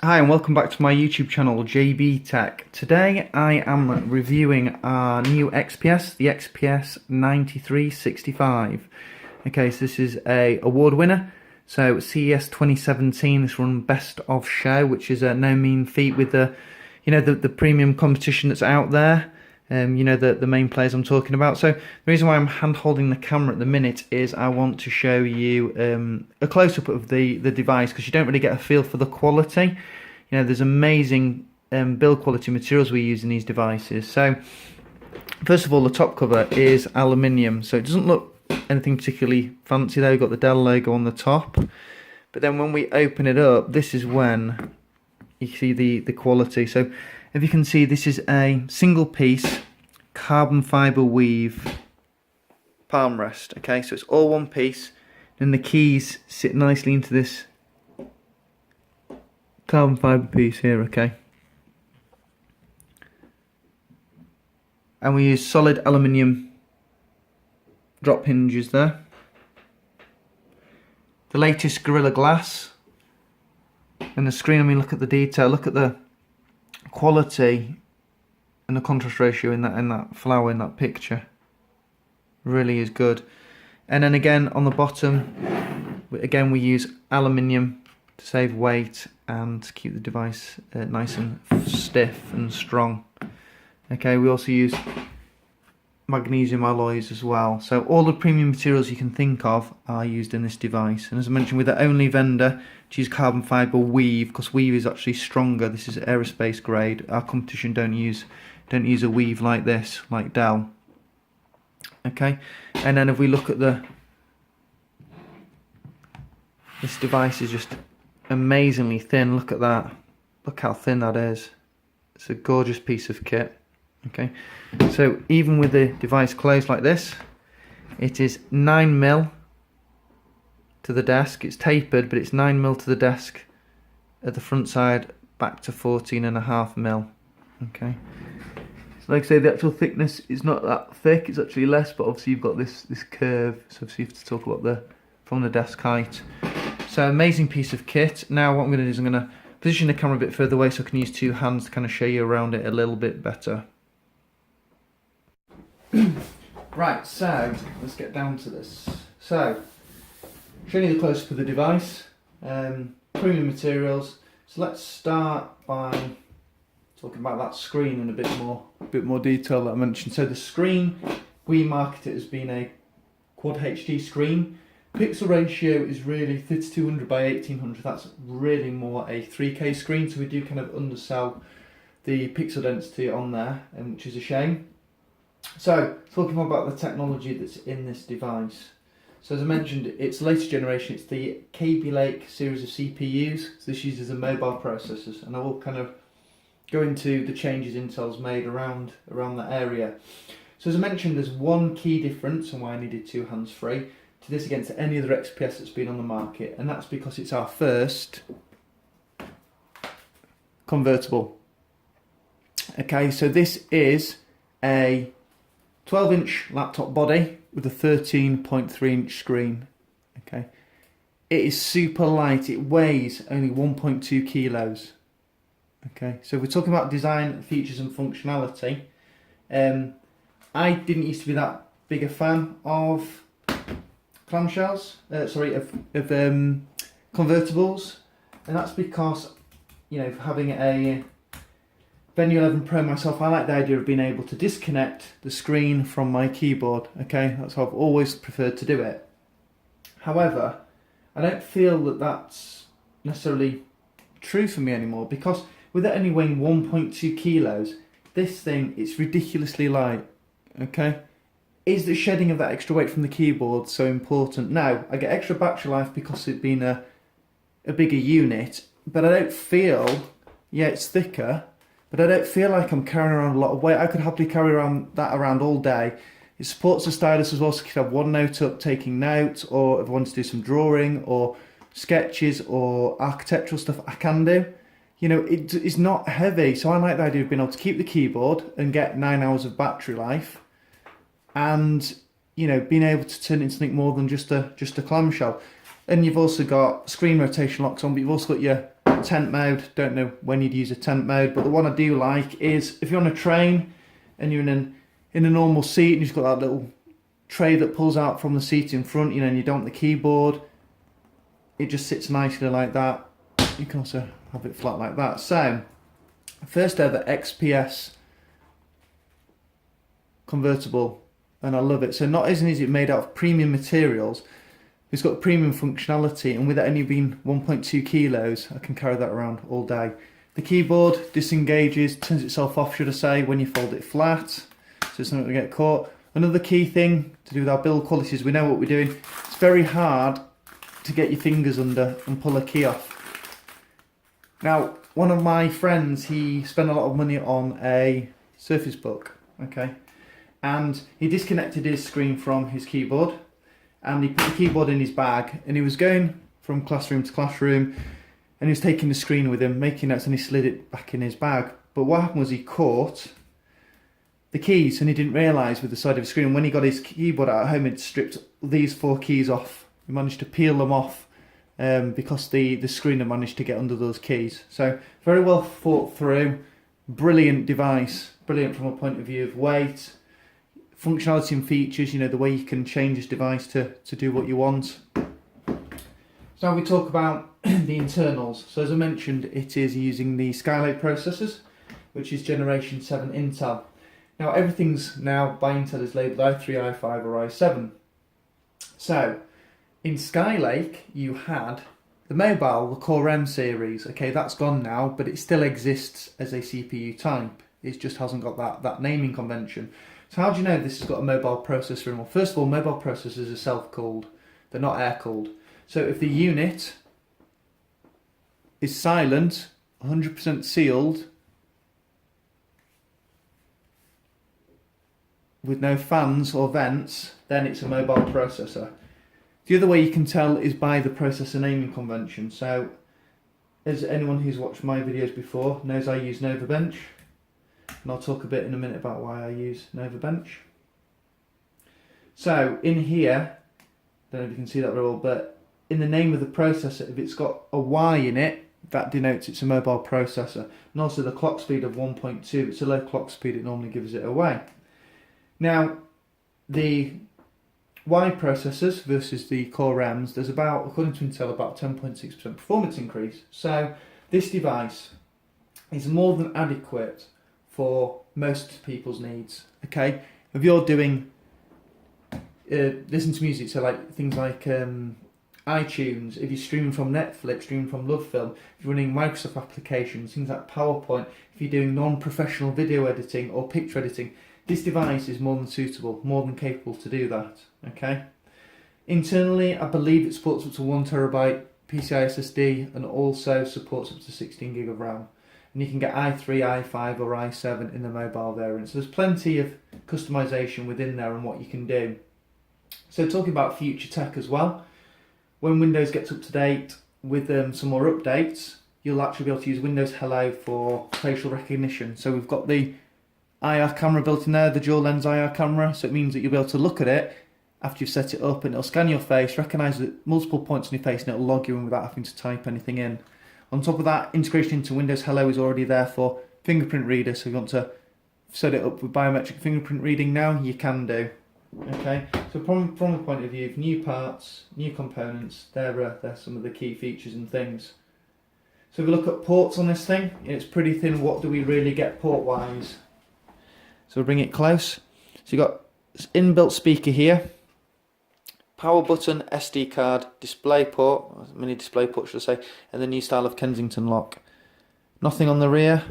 Hi and welcome back to my YouTube channel JB Tech. Today I am reviewing our new XPS, the XPS 9365. Okay, so this is a award winner. So CES 2017, this won Best of Show, which is no mean feat with the, the premium competition that's out there. The main players I'm talking about. So the reason why I'm hand holding the camera at the minute is I want to show you a close-up of the device, because you don't really get a feel for the quality. There's amazing build quality materials we use in these devices. So first of all, the top cover is aluminium, so it doesn't look anything particularly fancy there. We've got the Dell logo on the top, but then when we open it up, this is when you see the quality. So if you can see, this is a single piece carbon fiber weave palm rest. Okay, so it's all one piece, and the keys sit nicely into this carbon fiber piece here. Okay, and we use solid aluminium drop hinges there. The latest Gorilla Glass, and the screen, I mean, look at the detail, look at the quality and the contrast ratio in that flower, in that picture. Really is good. And then again on the bottom, again we use aluminium to save weight and to keep the device nice and stiff and strong. Okay, we also use magnesium alloys as well. So all the premium materials you can think of are used in this device. And as I mentioned, we're the only vendor to use carbon fiber weave, because weave is actually stronger. This is aerospace grade. Our competition don't use a weave like this, like Dell. Okay, and then if we look at this device is just amazingly thin. Look at that. Look how thin that is. It's a gorgeous piece of kit. Okay, so even with the device closed like this, it is 9mm to the desk. It's tapered, but it's 9mm to the desk at the front side, back to 14.5mm. Okay, so like I say, the actual thickness is not that thick, it's actually less, but obviously you've got this curve, so obviously you have to talk about from the desk height. So amazing piece of kit. Now what I'm going to do is I'm going to position the camera a bit further away so I can use two hands to kind of show you around it a little bit better. Right, so let's get down to this. So, showing you the close-up of the device, premium materials. So let's start by talking about that screen in a bit more detail that I mentioned. So the screen, we market it as being a Quad HD screen. Pixel ratio is really 3200 by 1800. That's really more a 3K screen, so we do kind of undersell the pixel density on there, which is a shame. So, talking more about the technology that's in this device. So as I mentioned, it's the latest generation. It's the Kaby Lake series of CPUs. So this uses the mobile processors, and I will kind of go into the changes Intel's made around that area. So as I mentioned, there's one key difference and why I needed two hands free to this against any other XPS that's been on the market, and that's because it's our first convertible. Okay, so this is a 12-inch laptop body with a 13.3-inch screen. Okay, it is super light. It weighs only 1.2 kilos. Okay, so if we're talking about design, features and functionality, I didn't used to be that big a fan of clamshells, of convertibles, and that's because, having a Venue 11 Pro myself, I like the idea of being able to disconnect the screen from my keyboard. Okay, that's how I've always preferred to do it. However, I don't feel that that's necessarily true for me anymore, because with it only weighing 1.2 kilos, this thing, it's ridiculously light. Okay, is the shedding of that extra weight from the keyboard so important? No, I get extra battery life because it being a bigger unit, but I don't feel, yeah, it's thicker, but I don't feel like I'm carrying around a lot of weight. I could happily carry that around all day. It supports the stylus as well, so you could have OneNote up taking notes, or if I want to do some drawing or sketches or architectural stuff, I can do. It's not heavy, so I like the idea of being able to keep the keyboard and get 9 hours of battery life, and being able to turn it into something more than just a clamshell. And you've also got screen rotation locks on, but you've also got your got tent mode. Don't know when you'd use a tent mode, but the one I do like is if you're on a train and you're in a normal seat and you've got that little tray that pulls out from the seat in front, and you don't want the keyboard. It just sits nicely like that. You can also have it flat like that. So, first ever XPS convertible, and I love it. So not only is it made out of premium materials, it's got premium functionality, and with it only being 1.2 kilos, I can carry that around all day. The keyboard disengages, turns itself off, should I say, when you fold it flat, so it's not going to get caught. Another key thing to do with our build quality is we know what we're doing. It's very hard to get your fingers under and pull a key off. Now, one of my friends, he spent a lot of money on a Surface Book, okay, and he disconnected his screen from his keyboard, and he put the keyboard in his bag, and he was going from classroom to classroom, and he was taking the screen with him, making notes, and he slid it back in his bag. But what happened was he caught the keys, and he didn't realise with the side of the screen. When he got his keyboard out at home, he'd stripped these 4 keys off. He managed to peel them off because the screen had managed to get under those keys. So very well thought through, brilliant device, brilliant from a point of view of weight, functionality and features, the way you can change this device to do what you want. So now we talk about the internals. So as I mentioned, it is using the Skylake processors, which is generation 7 Intel. Now everything's now by Intel is labelled i3, i5 or i7. So in Skylake you had the mobile, the Core M series. Okay, that's gone now, but it still exists as a CPU type. It just hasn't got that naming convention. So how do you know this has got a mobile processor in? Well, first of all, mobile processors are self-cooled. They're not air-cooled. So if the unit is silent, 100% sealed, with no fans or vents, then it's a mobile processor. The other way you can tell is by the processor naming convention. So, as anyone who's watched my videos before knows, I use Nova Bench, and I'll talk a bit in a minute about why I use Nova Bench. So, in here, I don't know if you can see that very well, but in the name of the processor, if it's got a Y in it, that denotes it's a mobile processor. And also the clock speed of 1.2, it's a low clock speed, it normally gives it away. Now, the Y processors versus the Core M's, there's about, according to Intel, about 10.6% performance increase. So this device is more than adequate for most people's needs. Okay, if you're doing listen to music, so like things like iTunes, if you're streaming from Netflix, streaming from LoveFilm, if you're running Microsoft applications, things like PowerPoint, if you're doing non-professional video editing or picture editing, this device is more than suitable, more than capable to do that. Okay. Internally, I believe it supports up to 1TB PCI SSD and also supports up to 16GB of RAM. And you can get i3, i5 or i7 in the mobile variant. So there's plenty of customization within there and what you can do. So talking about future tech as well, when Windows gets up to date with some more updates, you'll actually be able to use Windows Hello for facial recognition. So we've got the IR camera built in there, the dual lens IR camera, so it means that you'll be able to look at it after you've set it up and it'll scan your face, recognise multiple points on your face, and it'll log you in without having to type anything in. On top of that, integration into Windows Hello is already there for fingerprint reader, so if you want to set it up with biometric fingerprint reading now, you can do. Okay, so from the point of view of new parts, new components, they're some of the key features and things. So if we look at ports on this thing, it's pretty thin. What do we really get port-wise? So we'll bring it close. So you've got inbuilt speaker here, power button, SD card, display port, mini display port should I say, and the new style of Kensington lock. Nothing on the rear.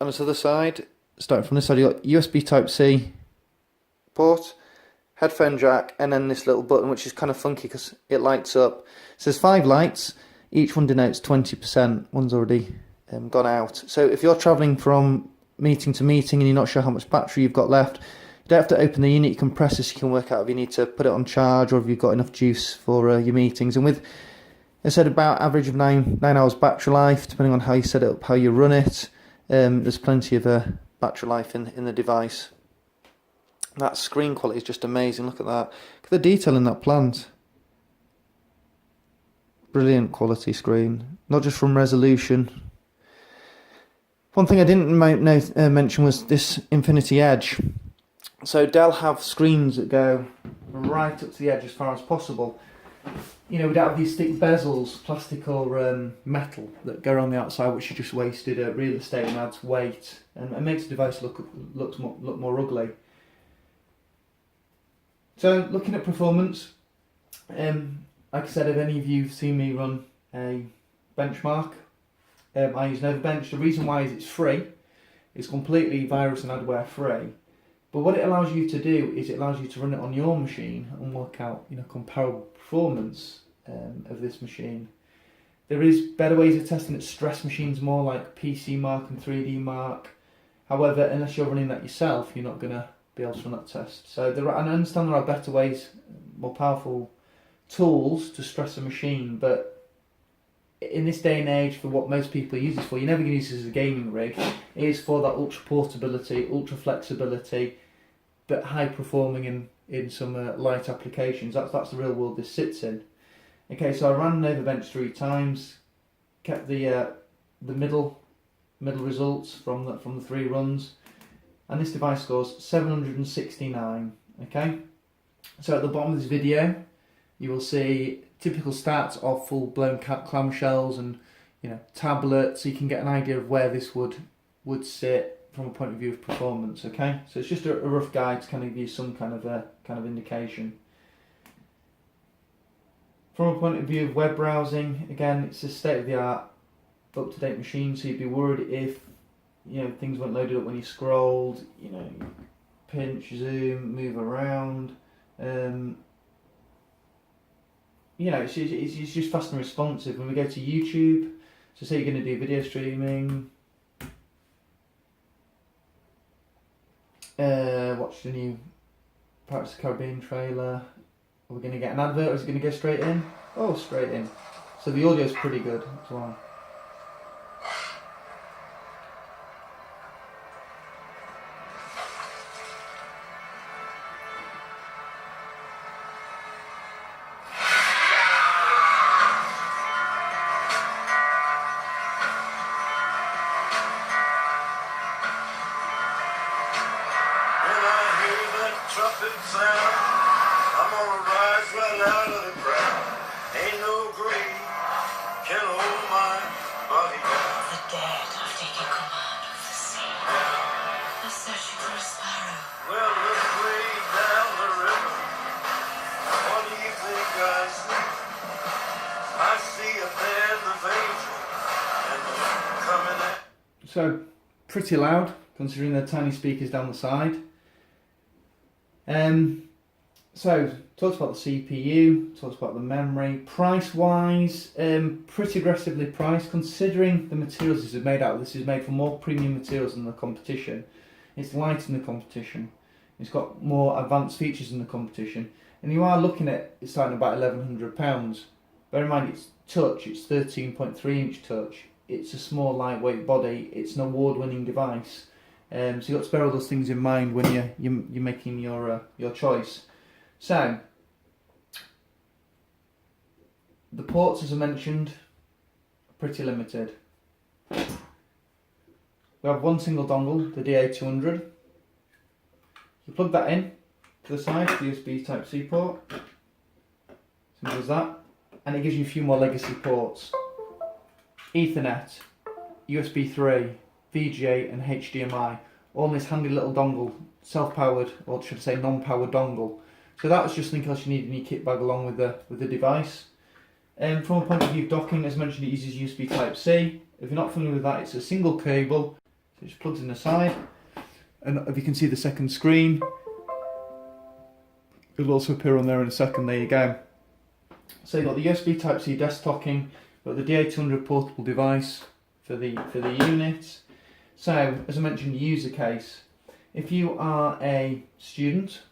On this other side, starting from this side, you've got USB Type-C port, headphone jack, and then this little button which is kind of funky because it lights up. So there's 5 lights, each one denotes 20%, one's already gone out. So if you're travelling from meeting to meeting and you're not sure how much battery you've got left, you don't have to open the unit, you can press this, you can work out if you need to put it on charge or if you've got enough juice for your meetings. And with, I said, about average of 9 hours battery life, depending on how you set it up, how you run it, there's plenty of battery life in the device. That screen quality is just amazing, look at that. Look at the detail in that plant. brilliant quality screen, not just from resolution. One thing I didn't mention was this Infinity Edge. So Dell have screens that go right up to the edge as far as possible. You know, we don't have these thick bezels, plastic or metal, that go around the outside, which is just wasted real estate and adds weight and makes the device look more ugly. So looking at performance, like I said, if any of you have seen me run a benchmark, I use Bench. The reason why is it's free. It's completely virus and adware free. But what it allows you to do is it allows you to run it on your machine and work out, you know, comparable performance of this machine. There is better ways of testing it. Stress machines more like PC Mark and 3D Mark. However, unless you're running that yourself, you're not going to be able to run that test. So and I understand there are better ways, more powerful tools to stress a machine, but in this day and age, for what most people use it for, you're never going to use it as a gaming rig. It is for that ultra portability, ultra flexibility, but high performing in some light applications. That's the real world this sits in. Okay, so I ran Bench 3 times, kept the middle results from the 3 runs, and this device scores 769. Okay, so at the bottom of this video, you will see typical stats of full-blown clamshells and, you know, tablets, so you can get an idea of where this would sit from a point of view of performance. Okay, so it's just a rough guide to kind of give you some kind of indication. From a point of view of web browsing, again, it's a state-of-the-art, up-to-date machine, so you'd be worried if, you know, things weren't loaded up when you scrolled. You know, pinch, zoom, move around. You know, it's just fast and responsive. When we go to YouTube, so say you're going to do video streaming, watch the new Pirates of the Caribbean trailer. Are we going to get an advert, or is it going to go straight in? Oh, straight in. So the audio's pretty good as well. Trumpet sound, I'm gonna rise right out of the ground. Ain't no grave can hold my body down. The dead have taken command of the sea. They're searching for a sparrow. Well, look way down the river. What do you think I see? I see a band of angels and they're coming at. So pretty loud considering the tiny speakers down the side. So talked about the CPU, talked about the memory. Price wise, pretty aggressively priced considering the materials this is made out of. This is made from more premium materials than the competition. It's lighter than the competition. It's got more advanced features than the competition. And you are looking at it starting about £1,100. Bear in mind it's touch, it's 13.3 inch touch. It's a small lightweight body, it's an award-winning device. So you've got to bear all those things in mind when you're making your choice. So the ports, as I mentioned, are pretty limited. We have one single dongle, the DA200. You plug that in to the side, the USB Type-C port. Simple as that. And it gives you a few more legacy ports. Ethernet, USB 3, VGA and HDMI, all in this handy little dongle, self-powered, or should I say non-powered dongle. So that was just in case you need any kit bag along with the device. From a point of view of docking, as mentioned, it uses USB Type-C. If you're not familiar with that, it's a single cable, so it just plugs in the side. And if you can see the second screen, it'll also appear on there in a second. There you go. So you've got the USB Type-C desktoping, you've got the DA200 portable device for the unit. So, as I mentioned, user case. If you are a student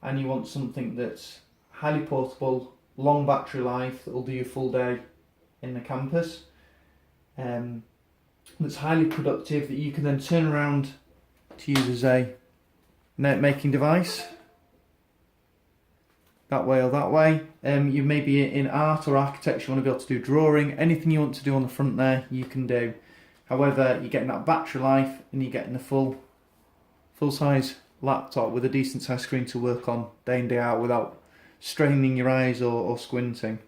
and you want something that's highly portable, long battery life, that will do you a full day in the campus, that's highly productive, that you can then turn around to use as a note-making device, that way or that way. You may be in art or architecture, you want to be able to do drawing, anything you want to do on the front there, you can do. However, you're getting that battery life and you're getting a full size laptop with a decent size screen to work on day in day out without straining your eyes or squinting.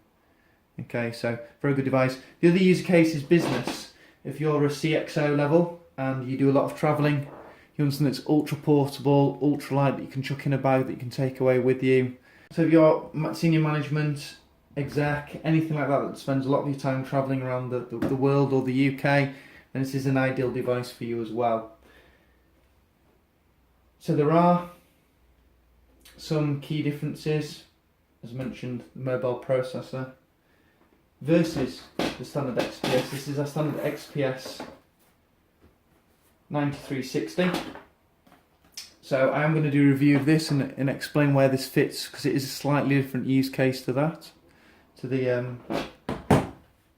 Okay, so very good device. The other use case is business. If you're a CXO level and you do a lot of travelling, you want something that's ultra portable, ultra light that you can chuck in a bag that you can take away with you. So if you're senior management, exec, anything like that spends a lot of your time travelling around the world or the UK, then this is an ideal device for you as well. So there are some key differences, as mentioned, the mobile processor versus the standard XPS. This is our standard XPS 9360. So I am going to do a review of this and explain where this fits, because it is a slightly different use case to that, to the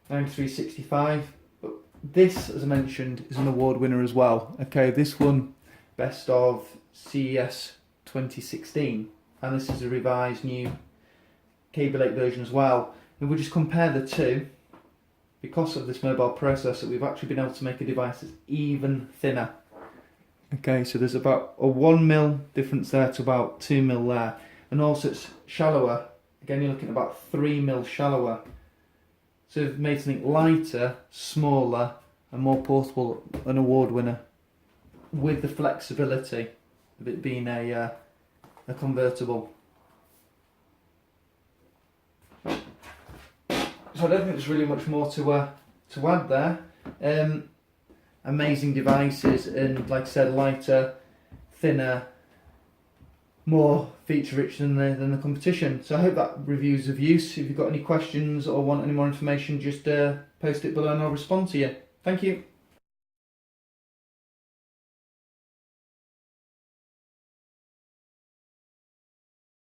9365. But this, as I mentioned, is an award winner as well. Okay, this won Best of CES 2016, and this is a revised new Cable 8 version as well. And we'll just compare the two. Because of this mobile processor, we've actually been able to make a device that's even thinner. Okay, so there's about a 1mm difference there to about 2mm there, and also it's shallower. Again, you're looking at about 3mm shallower. So we've made something lighter, smaller, and more portable, an award winner, with the flexibility of it being a convertible. So I don't think there's really much more to add there. Amazing devices, and like I said, lighter, thinner, more feature rich than the competition. So I hope that review's of use. If you've got any questions or want any more information, just post it below and I'll respond to you. Thank you.